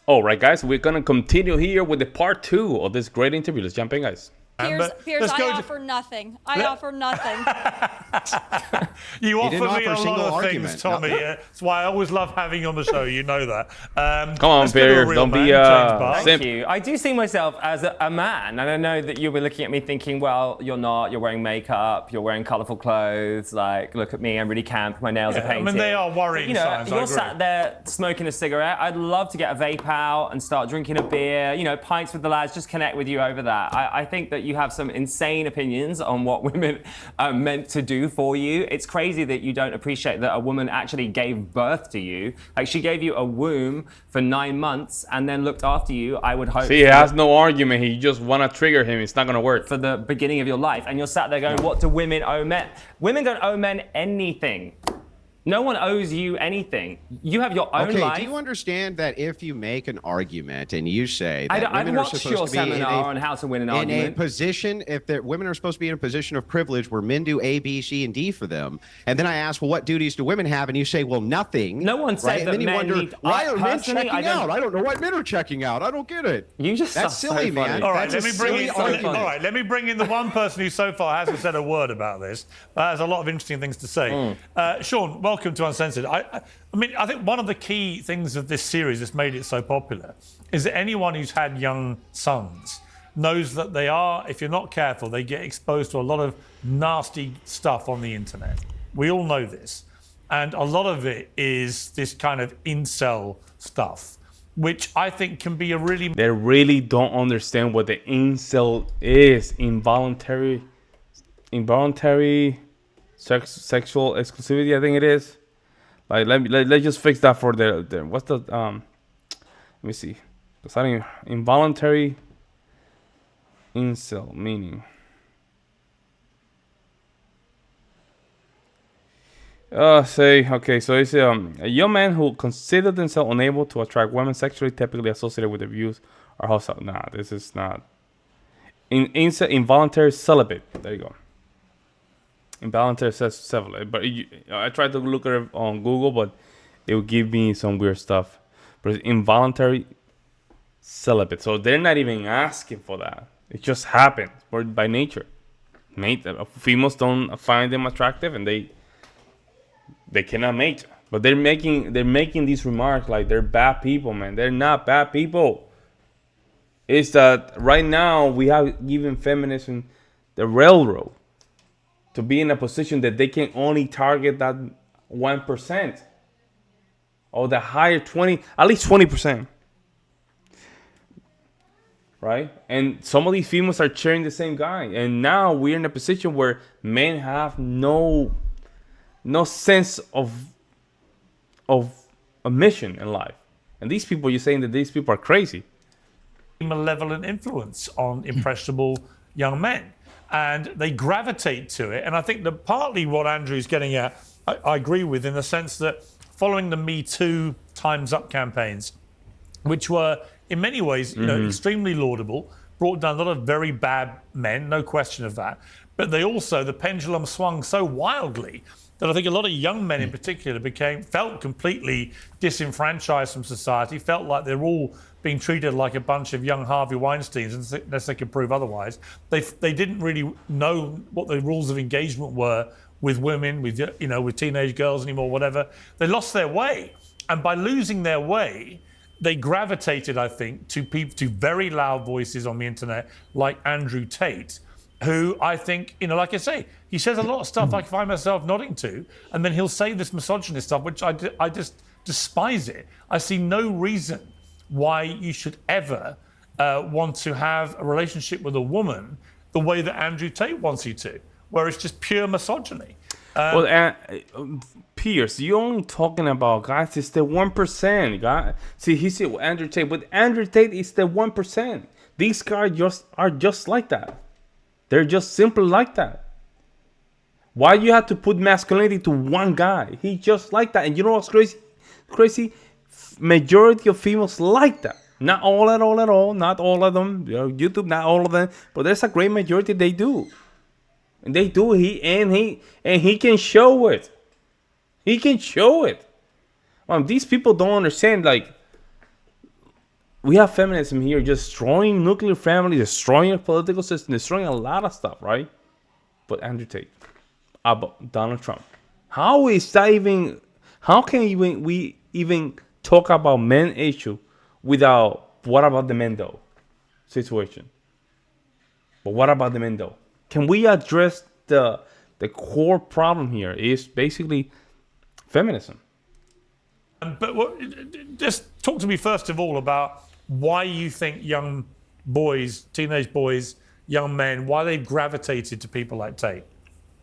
All right, guys, we're gonna continue here with the part 2 of this great interview. Let's jump in, guys. Piers, I offer nothing. I offer nothing. You offer me a lot of things, Tommy. No. That's why I always love having you on the show. You know that. Come on, Piers. Don't be Thank you. I do see myself as a man, and I know that you'll be looking at me thinking, well, you're not. You're wearing makeup. You're wearing colourful clothes. Like, look at me. I'm really camp. My nails are painted. I mean, they are worrying signs. You're sat there smoking a cigarette. I'd love to get a vape out and start drinking a beer. Pints with the lads. Just connect with you over that. I think that you have some insane opinions on what women are meant to do for you. It's crazy that you don't appreciate that a woman actually gave birth to you. Like, she gave you a womb for 9 months and then looked after you. I would hope. See, he has no argument. He just want to trigger him. It's not going to work. For the beginning of your life. And you're sat there going, what do women owe men? Women don't owe men anything. No one owes you anything. You have your own life. Do you understand that if you make an argument and you say that I've women are watched supposed your to be seminar on how to win an argument. in a position, if women are supposed to be in a position of privilege where men do A, B, C, and D for them, and then I ask, well, what duties do women have? And you say, well, nothing. No one said right? that And then you men wonder, need. why are men checking I out? I don't know why men are checking out. I don't get it. You just That's silly, so man. All right, That's let me bring in the one person who so far hasn't said a word about this. Has a lot of interesting things to say. Sean, welcome to Uncensored. I think one of the key things of this series that's made it so popular is that anyone who's had young sons knows that they are, if you're not careful, they get exposed to a lot of nasty stuff on the internet. We all know this. And a lot of it is this kind of incel stuff, which I think can be a really... They really don't understand what the incel is. Involuntary sexual exclusivity, I think it is. Like, let's just fix that for the what's the let me see. The starting involuntary incel meaning. Okay, so it's a young man who consider themselves unable to attract women sexually, typically associated with their views or hostile. Nah, this is not. Involuntary celibate. There you go. Involuntary celibate. But I tried to look at it on Google, but it would give me some weird stuff. But it's involuntary celibate. So they're not even asking for that. It just happens by nature. Females don't find them attractive, and they cannot mate. But they're making these remarks like they're bad people, man. They're not bad people. It's that right now we have given feminism the railroad to be in a position that they can only target that 1% or the higher 20, at least 20%. Right? And some of these females are cheering the same guy. And now we're in a position where men have no sense of a mission in life. And these people, you're saying that these people are crazy. Malevolent influence on impressionable young men. And they gravitate to it. And I think that partly what Andrew's getting at, I agree with, in the sense that following the Me Too Time's Up campaigns, which were in many ways, extremely laudable, brought down a lot of very bad men, no question of that. But the pendulum swung so wildly that I think a lot of young men in particular felt completely disenfranchised from society, felt like they're all being treated like a bunch of young Harvey Weinsteins unless they could prove otherwise. They didn't really know what the rules of engagement were with women, with teenage girls anymore, whatever. They lost their way. And by losing their way, they gravitated, I think, to very loud voices on the internet like Andrew Tate, who I think, like I say, he says a lot of stuff I find myself nodding to, and then he'll say this misogynist stuff, which I just despise it. I see no reason why you should ever want to have a relationship with a woman the way that Andrew Tate wants you to, where it's just pure misogyny. Piers, you're only talking about guys. It's the 1%. Guys, see, he said Andrew Tate, but Andrew Tate is the 1%. These guys are just like that. They're just simply like that. Why you have to put masculinity to one guy? He's just like that. And you know what's crazy? Majority of females like that. Not all at all. Not all of them. YouTube, not all of them. But there's a great majority they do. And they do. He can show it. He can show it. These people don't understand. Like, we have feminism here just destroying nuclear family, destroying a political system, destroying a lot of stuff, right? But Andrew Tate, about Donald Trump, how is that even? How can we even talk about men issue without what about the men though situation? But what about the men though? Can we address the core problem here? Is basically feminism. But just talk to me first of all about why you think young boys, teenage boys, young men, why they've gravitated to people like Tate.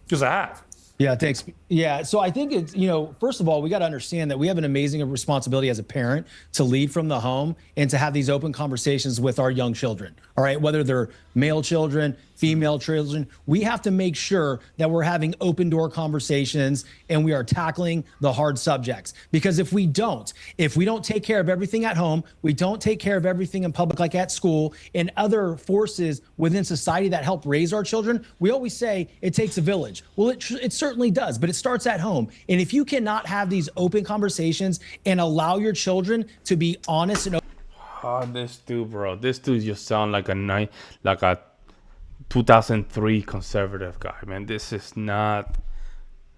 Because they have. Yeah, thanks. Yeah, so I think it's, first of all, we got to understand that we have an amazing responsibility as a parent to lead from the home and to have these open conversations with our young children. All right, whether they're male children, female children, we have to make sure that we're having open door conversations and we are tackling the hard subjects. Because if we don't take care of everything at home, we don't take care of everything in public, like at school, and other forces within society that help raise our children, we always say it takes a village. Well, it certainly does, but it starts at home. And if you cannot have these open conversations and allow your children to be honest and open. Oh, this dude just sound like a 2003 conservative guy, man. This is not.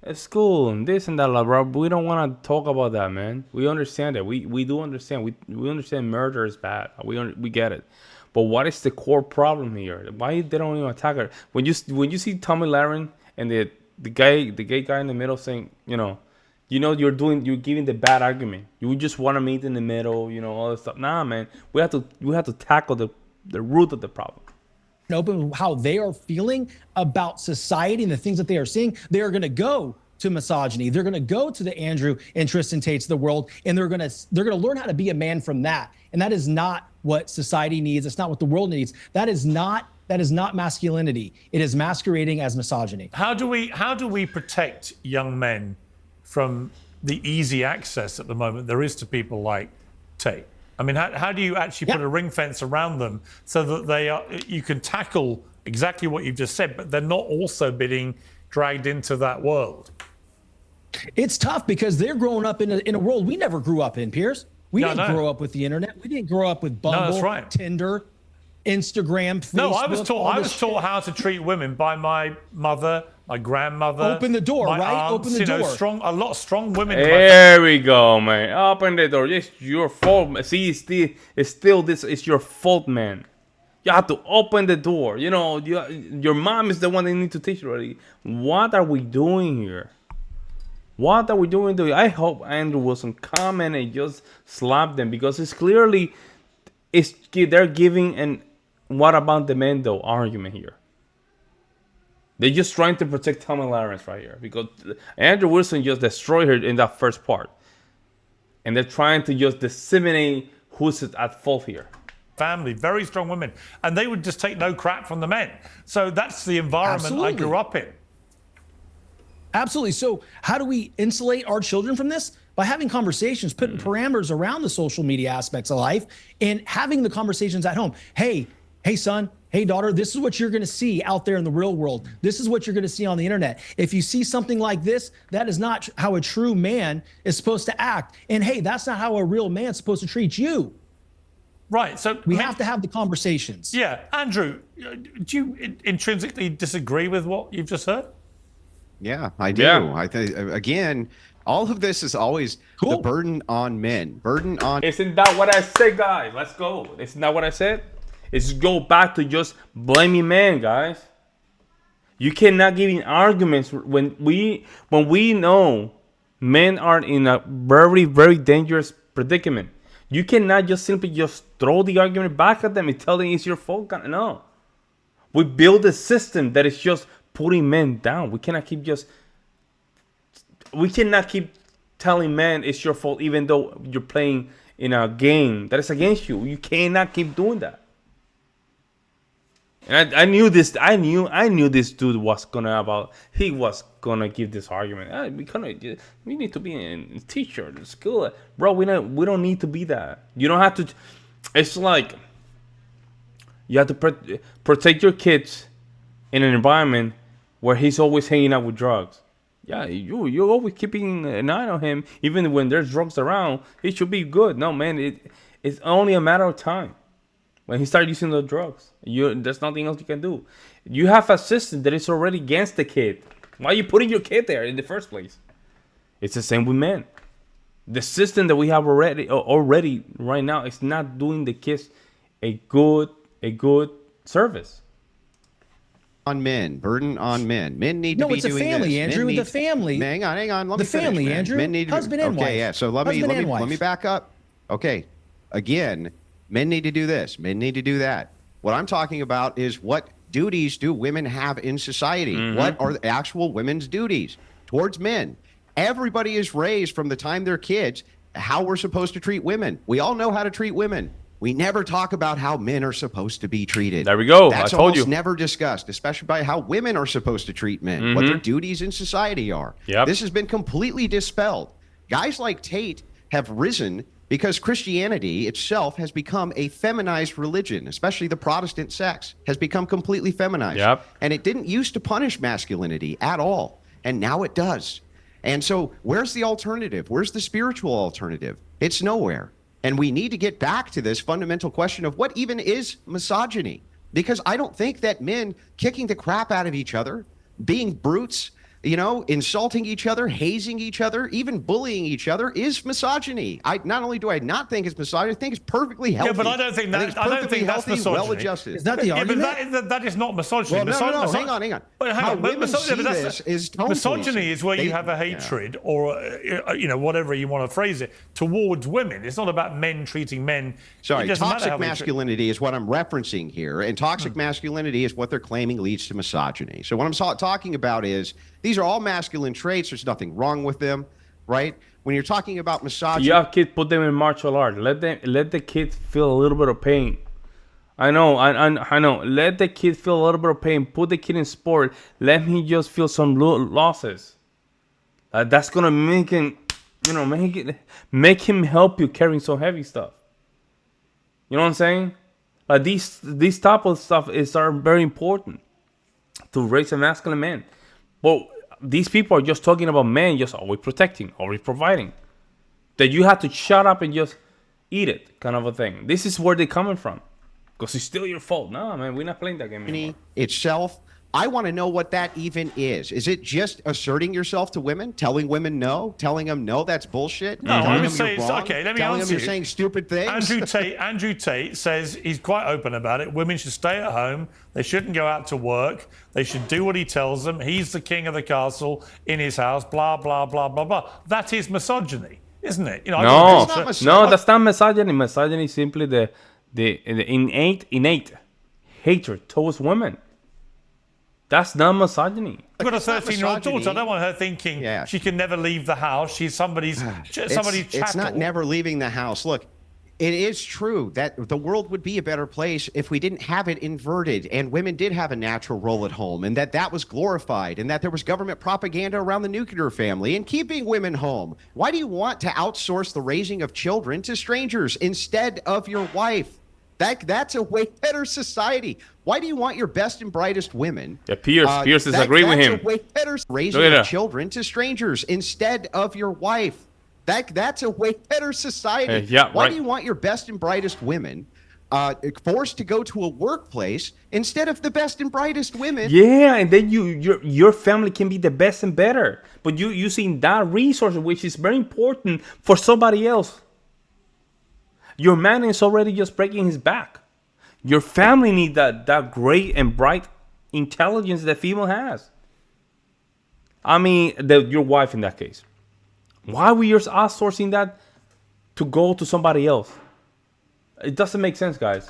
It's cool and this and that, bro. We don't want to talk about that, man. We understand it. We do understand. We understand murder is bad. We get it. But what is the core problem here? Why they don't even attack her? When you see Tomi Lahren and the gay guy in the middle saying, you're giving the bad argument. You just want to meet in the middle, all this stuff. Nah, man. We have to tackle the root of the problem. Open how they are feeling about society and the things that they are seeing. They are going to go to misogyny. They're going to go to the Andrew and Tristan Tates of the world, and they're going to learn how to be a man from that. And that is not what society needs. It's not what the world needs. That is not masculinity. It is masquerading as misogyny. How do we protect young men from the easy access at the moment there is to people like Tate? I mean, how do you actually put a ring fence around them so that you can tackle exactly what you've just said, but they're not also being dragged into that world? It's tough because they're growing up in a world we never grew up in, Piers. We didn't grow up with the internet. We didn't grow up with Bumble, Tinder, Instagram, Facebook. No, I was taught how to treat women by my mother, my grandmother. Open the door, right? Aunts, Open the door. A lot of strong women. There we go, man. Open the door. It's your fault. See, it's your fault, man. You have to open the door. Your mom is the one that need to teach you already. What are we doing here? What are we doing? I hope Andrew Wilson come in and just slap them because it's clearly they're giving an what about the men though argument here. They're just trying to protect Tomi Lahren right here because Andrew Wilson just destroyed her in that first part. And they're trying to just disseminate who's at fault here. Family, very strong women. And they would just take no crap from the men. So that's the environment I grew up in. Absolutely. So how do we insulate our children from this? By having conversations, putting parameters around the social media aspects of life and having the conversations at home. Hey, son, hey, daughter, this is what you're going to see out there in the real world. This is what you're going to see on the internet. If you see something like this, that is not how a true man is supposed to act. And hey, that's not how a real man's supposed to treat you. Right. So we have to have the conversations. Yeah. Andrew, do you intrinsically disagree with what you've just heard? Yeah, I do. Yeah. I think, again, all of this is always the burden on men. Burden on. Isn't that what I said, guys? Let's go. Isn't that what I said? It's go back to just blaming men, guys. You cannot give in arguments when we know men are in a very, very dangerous predicament. You cannot just simply just throw the argument back at them and tell them it's your fault. No. We build a system that is just putting men down. We cannot keep telling men it's your fault even though you're playing in a game that is against you. You cannot keep doing that. And I knew this. I knew this dude was gonna give this argument. We need to be a teacher in school, bro. We don't need to be that. You don't have to. It's like you have to protect your kids in an environment where he's always hanging out with drugs. Yeah, you're always keeping an eye on him, even when there's drugs around. It should be good. No, man, It's only a matter of time when he starts using the drugs. There's nothing else you can do. You have a system that is already against the kid. Why are you putting your kid there in the first place? It's the same with men. The system that we have already right now is not doing the kids a good service. On men, burden on men. Men need to be doing this. No, it's a family, Andrew. The family. Hang on. Let me the finish, family, man. Andrew. Men need to, husband and wife. Okay, yeah. So let me back up. Okay, again, men need to do this. Men need to do that. What I'm talking about is what duties do women have in society? Mm-hmm. What are the actual women's duties towards men? Everybody is raised from the time they're kids how we're supposed to treat women. We all know how to treat women. We never talk about how men are supposed to be treated. There we go. That's I told you. never discussed, especially by how women are supposed to treat men, what their duties in society are. Yep. This has been completely dispelled. Guys like Tate have risen because Christianity itself has become a feminized religion, especially the Protestant sects has become completely feminized. Yep. And it didn't used to punish masculinity at all. And now it does. And so where's the alternative? Where's the spiritual alternative? It's nowhere. And we need to get back to this fundamental question of what even is misogyny? Because I don't think that men kicking the crap out of each other, being brutes, insulting each other, hazing each other, even bullying each other is misogyny. Not only do I not think it's misogyny, I think it's perfectly healthy. Yeah, but I don't think that's misogyny. Well-adjusted. Is that the argument? But that is not misogyny. Well, no. Hang on. How women see this is tone misogyny policing. is where you have a hatred or whatever you want to phrase it towards women. It's not about men treating men. Sorry, It doesn't matter toxic how we treat- masculinity is what I'm referencing here, and toxic masculinity is what they're claiming leads to misogyny. So what I'm talking about is these are all masculine traits. There's nothing wrong with them, right? When you're talking about misogyny, You have kids, put them in martial arts. Let the kids feel a little bit of pain. I know. Let the kid feel a little bit of pain. Put the kid in sport. Let him just feel some losses. That's gonna make him, make him help you carrying so heavy stuff. You know what I'm saying? Like these type of stuff are very important to raise a masculine man. But these people are just talking about men just always protecting, always providing. That you have to shut up and just eat it, kind of a thing. This is where they're coming from. Because it's still your fault. No, man, we're not playing that game anymore. itself, I want to know what that even is. Is it just asserting yourself to women, telling women no, telling them no, that's bullshit? No, I telling would them say you're wrong, okay. Let me telling answer them you're you. saying stupid things. Andrew Tate says he's quite open about it. Women should stay at home. They shouldn't go out to work. They should do what he tells them. He's the king of the castle in his house. Blah blah blah blah blah. That is misogyny, isn't it? No, that's not misogyny. Misogyny is simply the innate hatred towards women. That's not misogyny. I've got a 13-year-old daughter. I don't want her thinking she can never leave the house. She's somebody's chattel. It's not never leaving the house. Look, it is true that the world would be a better place if we didn't have it inverted and women did have a natural role at home and that was glorified and that there was government propaganda around the nuclear family and keeping women home. Why do you want to outsource the raising of children to strangers instead of your wife? That's a way better society. Why do you want your best and brightest women? Yeah, Piers is agreeing with him. That's a way better raising of children to strangers instead of your wife. That's a way better society. Why do you want your best and brightest women forced to go to a workplace instead of the best and brightest women? Yeah, and then your family can be the best and better. But you using that resource, which is very important for somebody else. Your man is already just breaking his back. Your family need that great and bright intelligence that female has. I mean, your wife in that case. Why are we just outsourcing that to go to somebody else? It doesn't make sense, guys.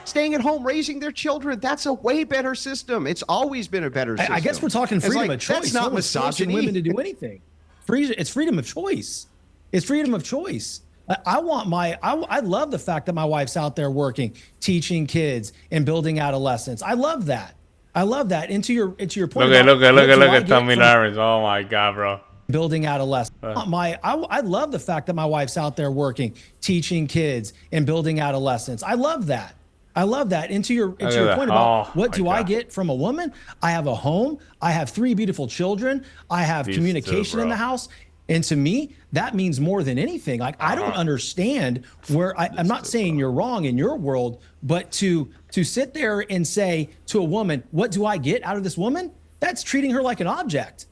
Staying at home, raising their children, that's a way better system. It's always been a better system. I guess we're talking freedom of choice. That's not misogyny. Women to do anything. It's freedom of choice. It's freedom of choice. I love the fact that my wife's out there working, teaching kids and building adolescents. I love that. And to your point, look at Tomi Lahren. Oh my God, bro. Building adolescents. I love the fact that my wife's out there working, teaching kids and building adolescents. I love that. And to your point about what do I get from a woman? I have a home. I have 3 beautiful children. I have communication in the house. And to me, that means more than anything. Like, I don't understand where I'm not saying you're wrong in your world, but to sit there and say to a woman, what do I get out of this woman? That's treating her like an object.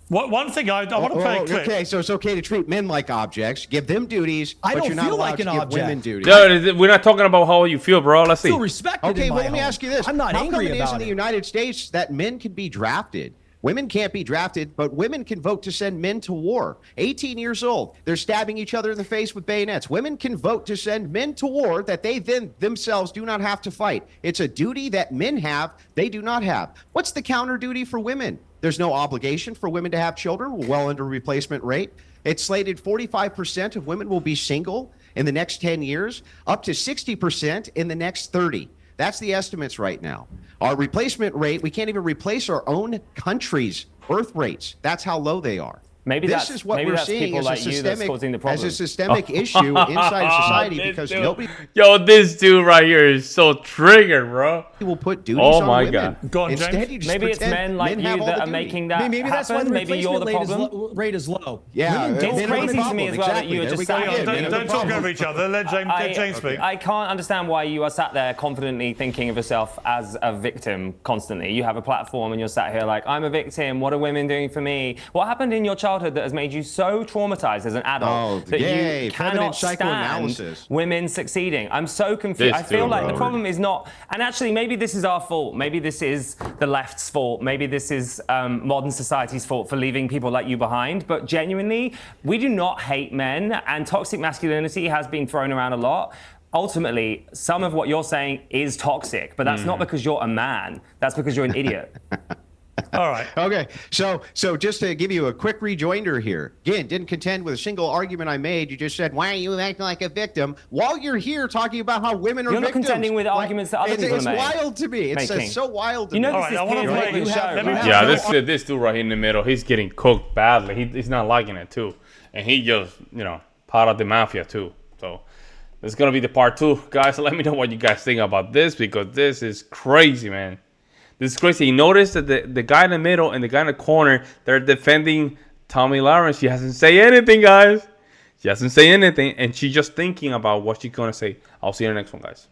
One thing I want to play a clip. Okay, so it's okay to treat men like objects, give them duties, I but don't you're not feel allowed like to an give object. women duties. No, we're not talking about how you feel, bro. Let's see. Feel respected. Okay, in my well, let me home. ask you this. I'm not How angry come it is about in the it. United States that men can be drafted? Women can't be drafted, but women can vote to send men to war. 18 years old, they're stabbing each other in the face with bayonets. Women can vote to send men to war that they then themselves do not have to fight. It's a duty that men have, they do not have. What's the counter duty for women? There's no obligation for women to have children, well under replacement rate. It's slated 45% of women will be single in the next 10 years, up to 60% in the next 30. That's the estimates right now. Our replacement rate, we can't even replace our own country's birth rates. That's how low they are. Maybe this is what we're seeing as a systemic issue inside society because nobody Yo, this dude right here is so triggered, bro. will put duties Oh on my women. God. Go on, Instead, James. you just Maybe it's pretend men like you have all that the are duty. making that Maybe that's why happen. the Maybe you're the replacement problem. rate is low. Yeah, Women don't It's have a crazy to problem. me as well that you were There just we go. sat here. Yeah, Don't talk over each other. Let James speak. I can't understand why you are sat there confidently thinking of yourself as a victim constantly. You have a platform and you're sat here like, I'm a victim. What are women doing for me? What happened in your childhood that has made you so traumatized as an adult that yay, you feminine cannot stand psychoanalysis. women succeeding? I'm so confused. This I feel dude, like the bro. problem is not, and actually maybe this is our fault. Maybe this is the left's fault. Maybe this is modern society's fault for leaving people like you behind. But genuinely, we do not hate men, and toxic masculinity has been thrown around a lot. Ultimately, some of what you're saying is toxic, but that's not because you're a man. That's because you're an idiot. All right. Okay, so just to give you a quick rejoinder here, again, didn't contend with a single argument I made. You just said, why are you acting like a victim? While you're here talking about how women are You're not victims. contending with arguments that other people it's have made. wild to me. It's Making. so wild to You me. know All this right, I is wanna Piers play- Morgan show, let me- right? Yeah, this dude right here in the middle, he's getting cooked badly. He's not liking it too, and he just part of the mafia too. So this is gonna be the part 2, guys. Let me know what you guys think about this because this is crazy, man. This is crazy. You notice that the guy in the middle and the guy in the corner, they're defending Tomi Lahren. She hasn't said anything, guys. She hasn't said anything, and she's just thinking about what she's gonna say. I'll see you in the next one, guys.